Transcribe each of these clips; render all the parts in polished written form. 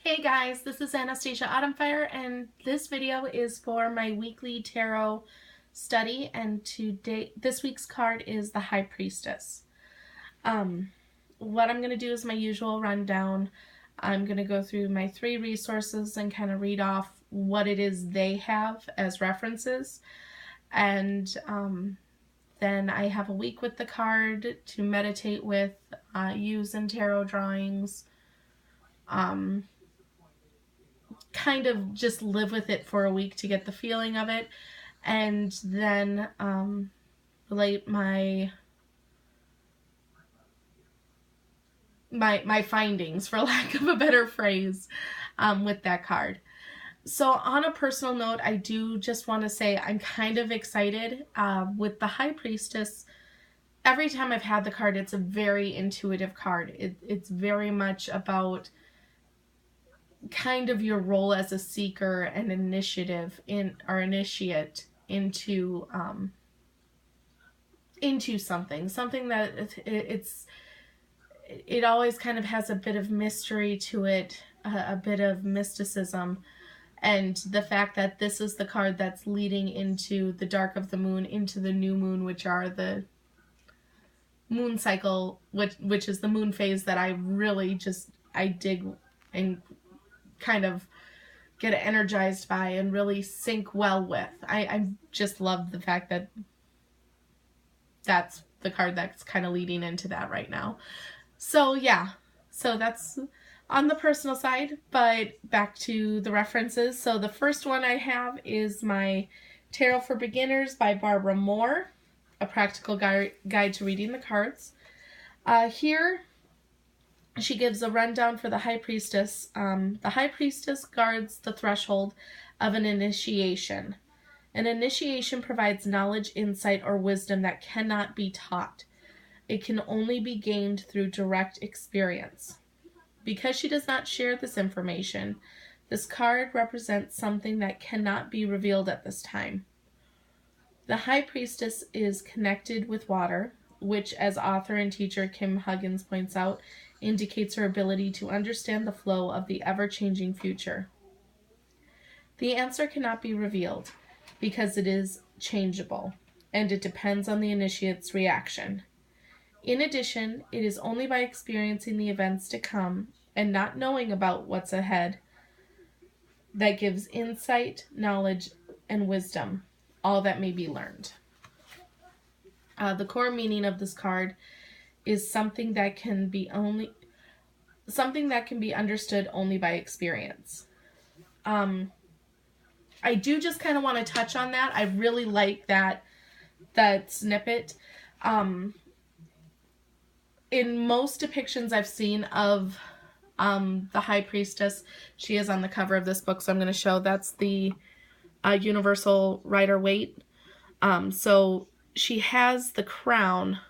Hey guys, this is Anastasia Autumnfire, and this video is for my weekly tarot study, and today this week's card is the High Priestess. What I'm going to do is my usual rundown. I'm going to go through my three resources and kind of read off what it is they have as references, and then I have a week with the card to meditate with, use in tarot drawings, kind of just live with it for a week to get the feeling of it, and then relate my findings, for lack of a better phrase, with that card. So on a personal note, I do just want to say I'm kind of excited with the High Priestess. Every time I've had the card, it's a very intuitive card. It's very much about kind of your role as a seeker and initiate into something that it always kind of has a bit of mystery to it, a bit of mysticism, and the fact that this is the card that's leading into the dark of the moon, into the new moon, which are the moon cycle, which is the moon phase that I really I dig and kind of get energized by and really sync well with. I just love the fact that that's the card that's kind of leading into that right now. So yeah, so that's on the personal side, but back to the references. So the first one I have is my Tarot for Beginners by Barbara Moore, a practical guide to reading the cards. Here she gives a rundown for the High Priestess. The High Priestess guards the threshold of an initiation. An initiation provides knowledge, insight, or wisdom that cannot be taught. It can only be gained through direct experience. Because she does not share this information, this card represents something that cannot be revealed at this time. The High Priestess is connected with water, which, as author and teacher Kim Huggins points out, indicates her ability to understand the flow of the ever-changing future. The answer cannot be revealed because it is changeable, and it depends on the initiate's reaction. In addition, it is only by experiencing the events to come and not knowing about what's ahead that gives insight, knowledge, and wisdom, all that may be learned. The core meaning of this card is something that can be understood only by experience. I do just kind of want to touch on that. I really like that snippet. In most depictions I've seen of the High Priestess, she is on the cover of this book, so I'm going to show that's the Universal Rider-Waite. So she has the crown.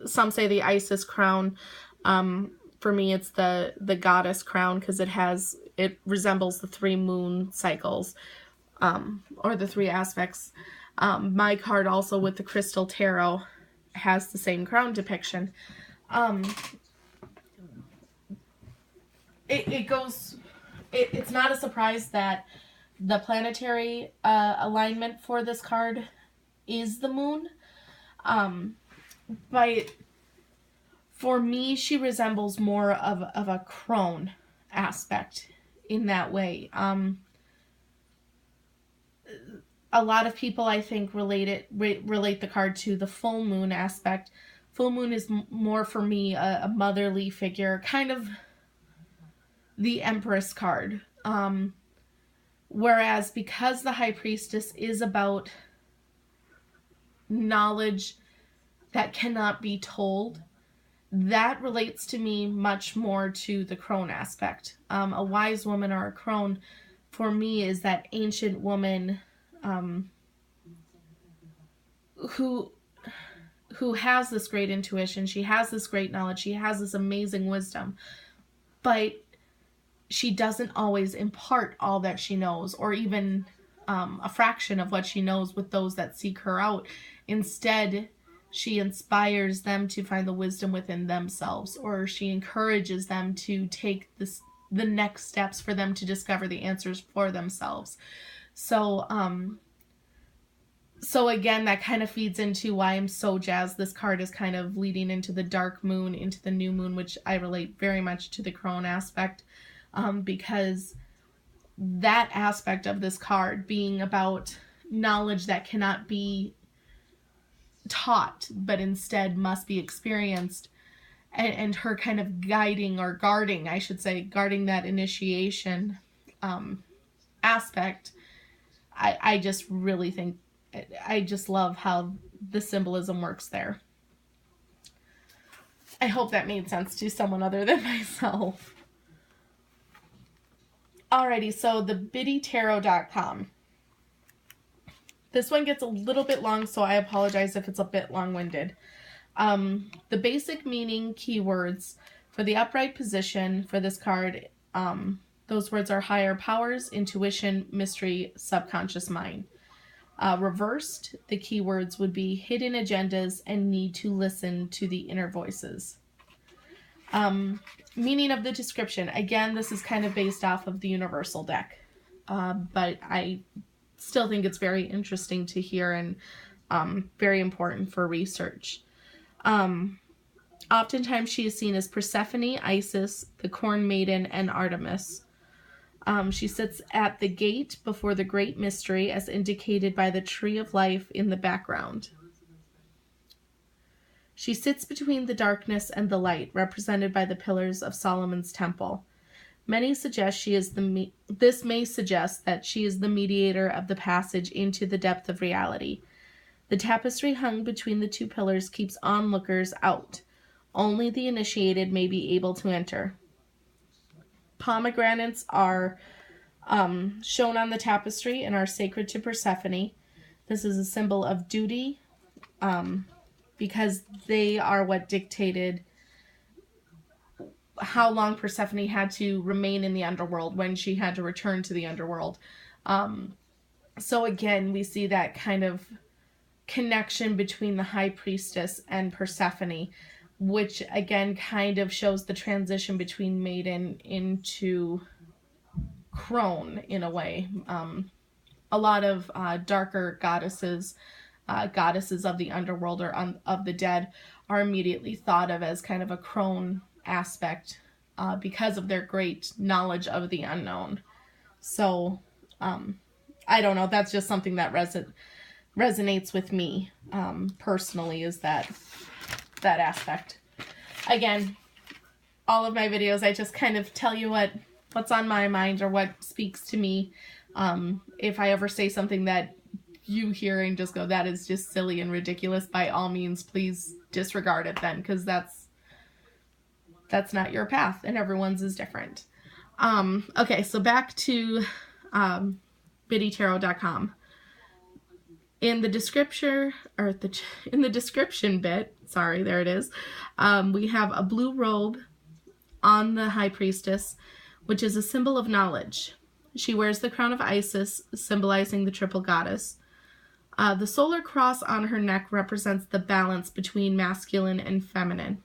Some say the Isis crown. For me, it's the goddess crown because it resembles the three moon cycles, or the three aspects. My card also with the Crystal Tarot has the same crown depiction. It's not a surprise that the planetary alignment for this card is the moon. But for me, she resembles more of a crone aspect in that way. A lot of people, I think, relate the card to the full moon aspect. Full moon is more for me a motherly figure, kind of the Empress card. Whereas because the High Priestess is about knowledge that cannot be told, that relates to me much more to the crone aspect. A wise woman or a crone for me is that ancient woman who has this great intuition, she has this great knowledge, she has this amazing wisdom, but she doesn't always impart all that she knows, or even a fraction of what she knows with those that seek her out. Instead, she inspires them to find the wisdom within themselves, or she encourages them to take the next steps for them to discover the answers for themselves. So again, that kind of feeds into why I'm so jazzed. This card is kind of leading into the dark moon, into the new moon, which I relate very much to the crone aspect, because that aspect of this card being about knowledge that cannot be taught, but instead must be experienced, and her kind of guiding or guarding, I should say, guarding that initiation aspect. I just really think, I just love how the symbolism works there. I hope that made sense to someone other than myself. Alrighty, so the biddytarot.com. This one gets a little bit long, so I apologize if it's a bit long-winded. The basic meaning keywords for the upright position for this card, those words are higher powers, intuition, mystery, subconscious mind. Reversed, the keywords would be hidden agendas and need to listen to the inner voices. Meaning of the description. Again, this is kind of based off of the Universal deck, but I still think it's very interesting to hear and very important for research. Oftentimes she is seen as Persephone, Isis, the Corn Maiden, and Artemis. She sits at the gate before the great mystery as indicated by the tree of life in the background. She sits between the darkness and the light, represented by the pillars of Solomon's temple. Many suggest this may suggest that she is the mediator of the passage into the depth of reality. The tapestry hung between the two pillars keeps onlookers out. Only the initiated may be able to enter. Pomegranates are shown on the tapestry and are sacred to Persephone. This is a symbol of duty, because they are what dictated how long Persephone had to remain in the underworld, when she had to return to the underworld. So again, we see that kind of connection between the High Priestess and Persephone, which again kind of shows the transition between maiden into crone in a way. A lot of darker goddesses of the underworld or of the dead are immediately thought of as kind of a crone aspect because of their great knowledge of the unknown. So I don't know, that's just something that resonates with me personally, is that aspect. Again, all of my videos, I just kind of tell you what's on my mind or what speaks to me. If I ever say something that you hear and just go, that is just silly and ridiculous, by all means, please disregard it then, because that's not your path, and everyone's is different. Okay, so back to biddytarot.com. In the description, in the description bit, sorry, there it is, we have a blue robe on the High Priestess, which is a symbol of knowledge. She wears the crown of Isis, symbolizing the triple goddess. The solar cross on her neck represents the balance between masculine and feminine.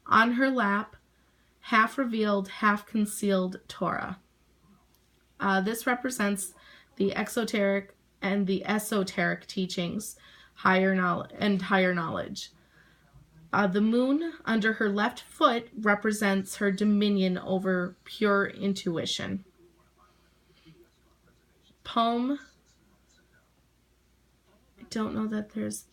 On her lap, half revealed, half concealed Torah. This represents the exoteric and the esoteric teachings, higher knowledge. The moon under her left foot represents her dominion over pure intuition. Palm, I don't know that there's,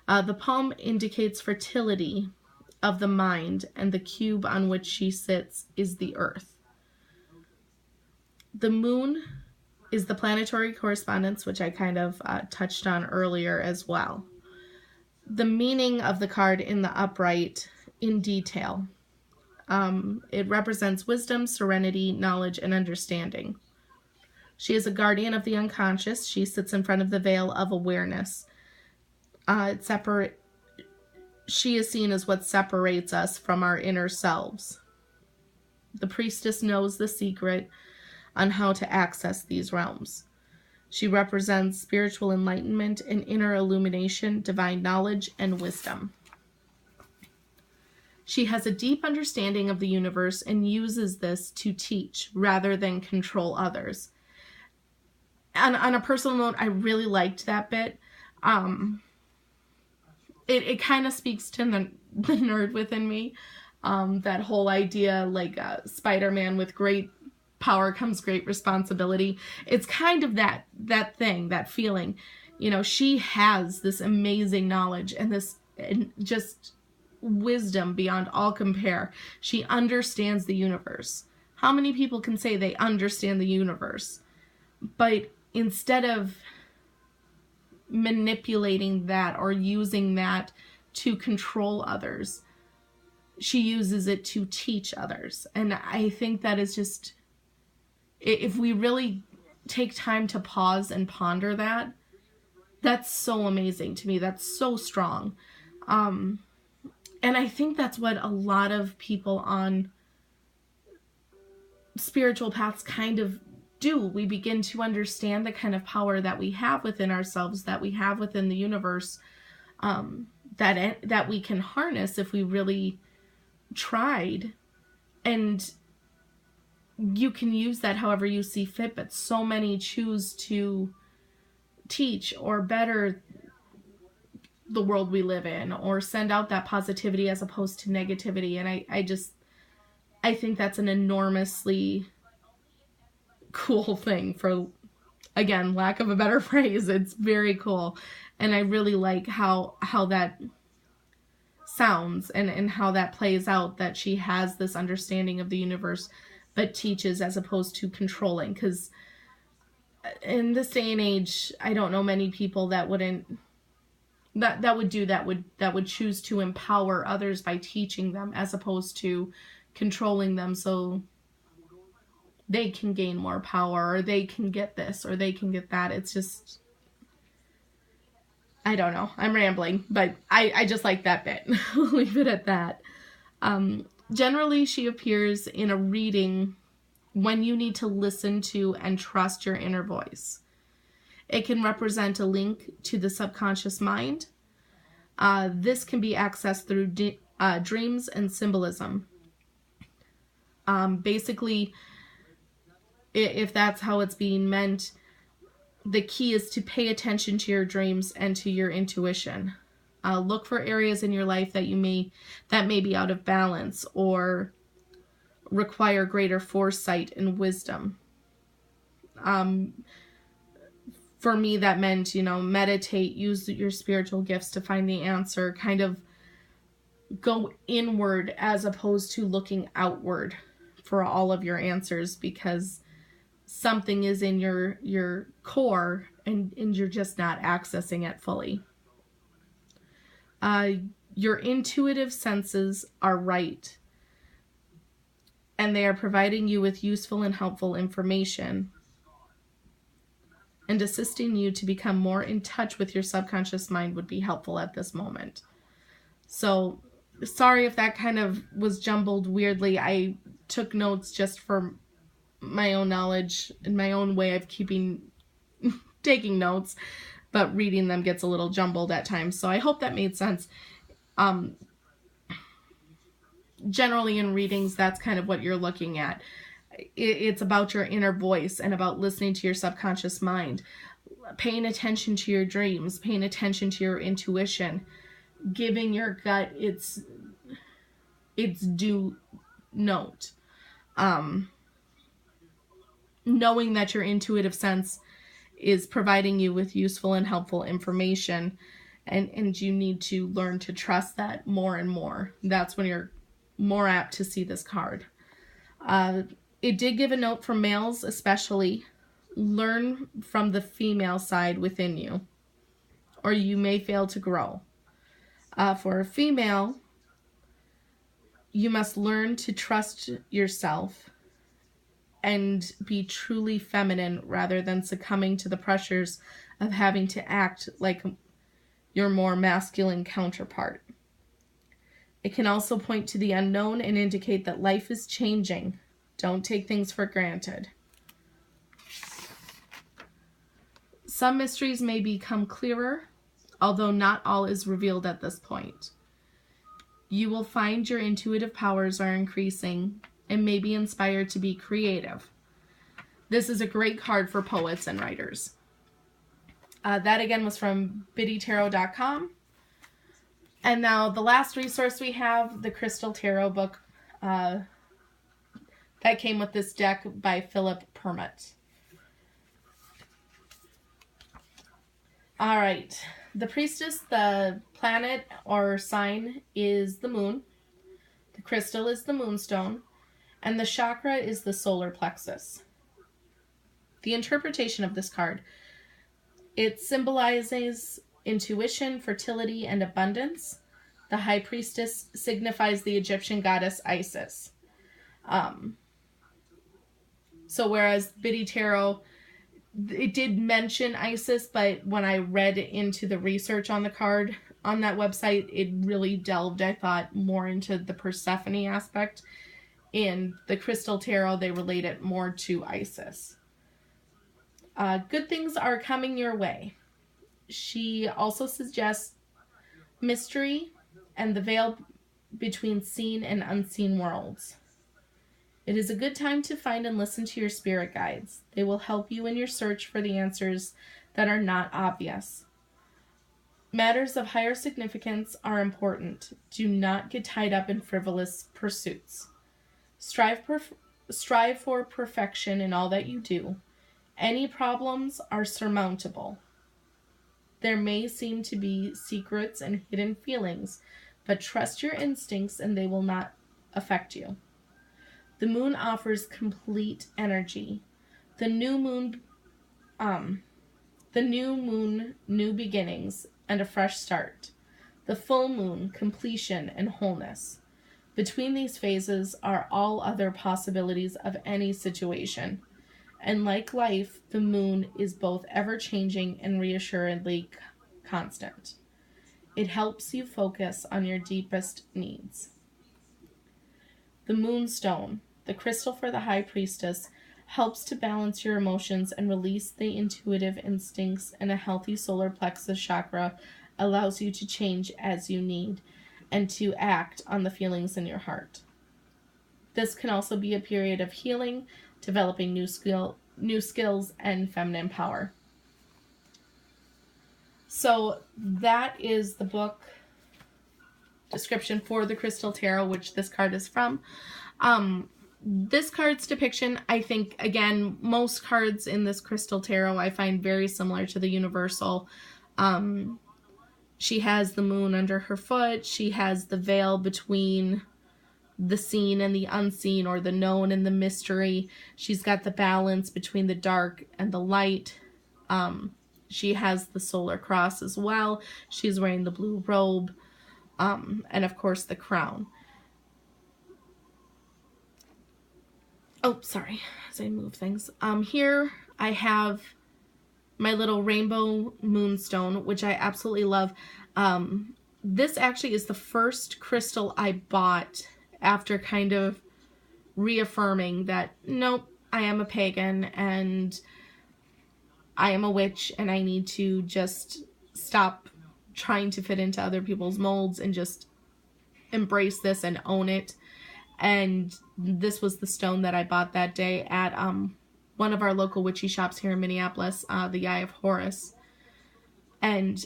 the palm indicates fertility of the mind, and the cube on which she sits is the earth. The moon is the planetary correspondence, which I kind of touched on earlier as well. The meaning of the card in the upright in detail. It represents wisdom, serenity, knowledge, and understanding. She is a guardian of the unconscious. She sits in front of the veil of awareness. She is seen as what separates us from our inner selves. The priestess knows the secret on how to access these realms. She represents spiritual enlightenment and inner illumination, divine knowledge, and wisdom. She has a deep understanding of the universe and uses this to teach rather than control others. And on a personal note, I really liked that bit. It kind of speaks to the nerd within me. That whole idea, like Spider-Man, with great power comes great responsibility. It's kind of that thing, that feeling. You know, she has this amazing knowledge and this just wisdom beyond all compare. She understands the universe. How many people can say they understand the universe? But instead of manipulating that or using that to control others, she uses it to teach others. And I think that is just, if we really take time to pause and ponder that, that's so amazing to me. That's so strong. And I think that's what a lot of people on spiritual paths kind of do. We begin to understand the kind of power that we have within ourselves, that we have within the universe, that we can harness if we really tried. And you can use that however you see fit, but so many choose to teach or better the world we live in, or send out that positivity as opposed to negativity. And I think that's an enormously cool thing, for, again, lack of a better phrase. It's very cool. And I really like how that sounds and how that plays out, that she has this understanding of the universe but teaches as opposed to controlling. Because in this day and age, I don't know many people that would choose to empower others by teaching them as opposed to controlling them so they can gain more power, or they can get this, or they can get that. It's just, I don't know. I'm rambling, but I just like that bit. Leave it at that. Generally, she appears in a reading when you need to listen to and trust your inner voice. It can represent a link to the subconscious mind. This can be accessed through dreams and symbolism. Basically, if that's how it's being meant, the key is to pay attention to your dreams and to your intuition. Look for areas in your life that may be out of balance or require greater foresight and wisdom. For me, that meant, meditate, use your spiritual gifts to find the answer, kind of go inward as opposed to looking outward for all of your answers, because something is in your core and you're just not accessing it fully. Your intuitive senses are right, and they are providing you with useful and helpful information and assisting you to become more in touch with your subconscious mind would be helpful at this moment. So, sorry if that kind of was jumbled weirdly. I took notes just for my own knowledge and my own way of taking notes, but reading them gets a little jumbled at times. So I hope that made sense. Generally in readings, that's kind of what you're looking at. It's about your inner voice and about listening to your subconscious mind, paying attention to your dreams, paying attention to your intuition, giving your gut its due note. Knowing that your intuitive sense is providing you with useful and helpful information, and you need to learn to trust that more and more. That's when you're more apt to see this card. It did give a note for males especially. Learn from the female side within you, or you may fail to grow. For a female, you must learn to trust yourself and be truly feminine rather than succumbing to the pressures of having to act like your more masculine counterpart. It can also point to the unknown and indicate that life is changing. Don't take things for granted. Some mysteries may become clearer, although not all is revealed at this point. You will find your intuitive powers are increasing and may be inspired to be creative. This is a great card for poets and writers. That again was from biddytarot.com. And now the last resource we have, the Crystal Tarot book that came with this deck by Philip Permut. All right. The Priestess, the planet or sign is the moon. The crystal is the moonstone. And the chakra is the solar plexus. The interpretation of this card, it symbolizes intuition, fertility, and abundance. The High Priestess signifies the Egyptian goddess Isis. So whereas Biddy Tarot, it did mention Isis, but when I read into the research on the card on that website, it really delved, I thought, more into the Persephone aspect. In the Crystal Tarot, they relate it more to Isis. Good things are coming your way. She also suggests mystery and the veil between seen and unseen worlds. It is a good time to find and listen to your spirit guides. They will help you in your search for the answers that are not obvious. Matters of higher significance are important. Do not get tied up in frivolous pursuits. Strive for perfection in all that you do. Any problems are surmountable. There may seem to be secrets and hidden feelings, but trust your instincts and they will not affect you. The moon offers complete energy. The new moon, new beginnings and a fresh start. The full moon, completion and wholeness. Between these phases are all other possibilities of any situation. And like life, the moon is both ever-changing and reassuringly constant. It helps you focus on your deepest needs. The Moonstone, the crystal for the High Priestess, helps to balance your emotions and release the intuitive instincts, and a healthy solar plexus chakra allows you to change as you need and to act on the feelings in your heart. This can also be a period of healing, developing new skills, and feminine power. So that is the book description for the Crystal Tarot, which this card is from. This card's depiction, I think, again, most cards in this Crystal Tarot I find very similar to the Universal. She has the moon under her foot. She has the veil between the seen and the unseen, or the known and the mystery. She's got the balance between the dark and the light. She has the solar cross as well. She's wearing the blue robe, and of course the crown. Oh, sorry, as I move things. Here I have my little rainbow moonstone, which I absolutely love. This actually is the first crystal I bought after kind of reaffirming that, nope, I am a pagan and I am a witch and I need to just stop trying to fit into other people's molds and just embrace this and own it. And this was the stone that I bought that day at one of our local witchy shops here in Minneapolis, the Eye of Horus. And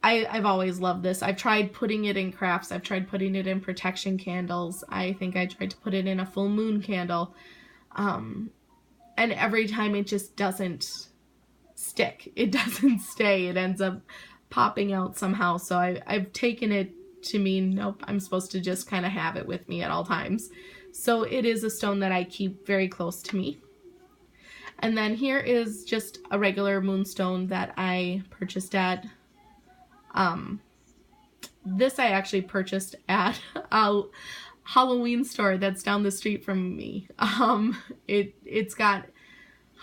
I've always loved this. I've tried putting it in crafts. I've tried putting it in protection candles. I think I tried to put it in a full moon candle. And every time it just doesn't stick. It doesn't stay. It ends up popping out somehow. So I've taken it to mean, nope, I'm supposed to just kind of have it with me at all times. So it is a stone that I keep very close to me. And then here is just a regular moonstone that I purchased at, this I actually purchased at a Halloween store that's down the street from me. It's got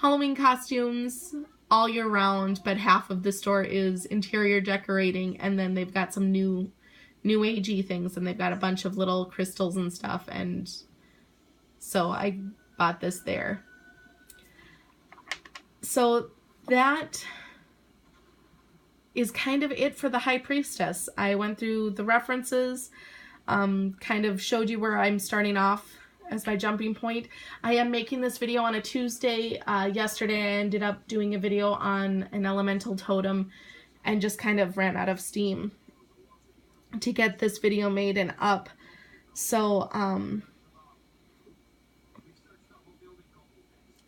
Halloween costumes all year round, but half of the store is interior decorating, and then they've got some new agey things, and they've got a bunch of little crystals and stuff, and so I bought this there. So that is kind of it for the High Priestess. I went through the references. kind of showed you where I'm starting off as my jumping point. I am making this video on a Tuesday. Yesterday I ended up doing a video on an elemental totem and just kind of ran out of steam to get this video made and up. So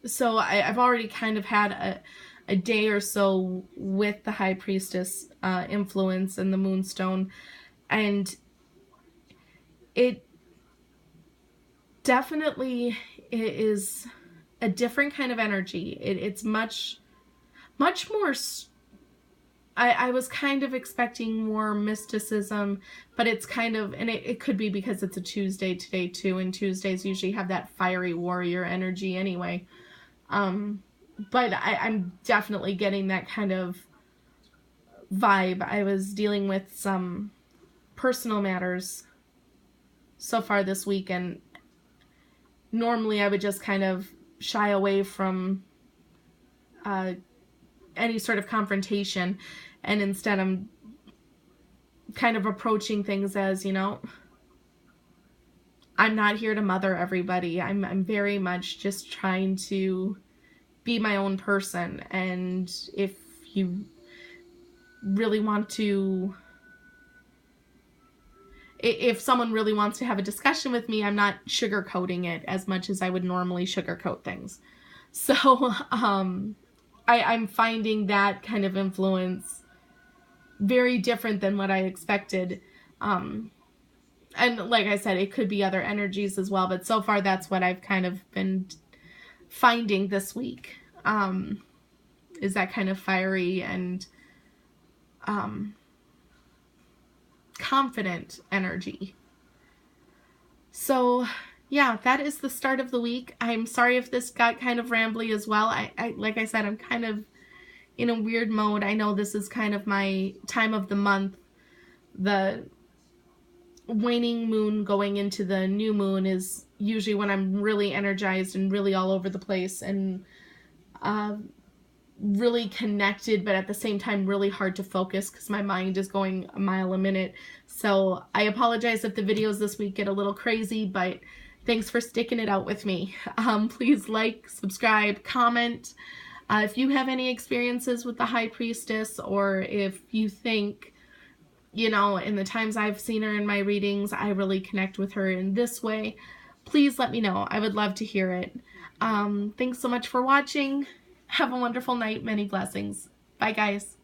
I've already kind of had a day or so with the High Priestess influence and the Moonstone, and it definitely is a different kind of energy. It's much more. I was kind of expecting more mysticism, but it's kind of, and it could be because it's a Tuesday today too, and Tuesdays usually have that fiery warrior energy anyway. But I'm definitely getting that kind of vibe. I was dealing with some personal matters so far this week, and normally I would just kind of shy away from any sort of confrontation, and instead I'm kind of approaching things as, you know, I'm not here to mother everybody. I'm very much just trying to be my own person, and if you really want to, if someone really wants to have a discussion with me, I'm not sugarcoating it as much as I would normally sugarcoat things. So I'm finding that kind of influence very different than what I expected. And like I said, it could be other energies as well, but so far that's what I've kind of been finding this week, is that kind of fiery and confident energy. So yeah, that is the start of the week. I'm sorry if this got kind of rambly as well. I like I said, I'm kind of in a weird mode. I know this is kind of my time of the month. The waning moon going into the new moon is usually when I'm really energized and really all over the place and really connected, but at the same time really hard to focus because my mind is going a mile a minute. So I apologize if the videos this week get a little crazy, but thanks for sticking it out with me. Please like, subscribe, comment. If you have any experiences with the High Priestess, or if you think, you know, in the times I've seen her in my readings, I really connect with her in this way, please let me know. I would love to hear it. Thanks so much for watching. Have a wonderful night. Many blessings. Bye, guys.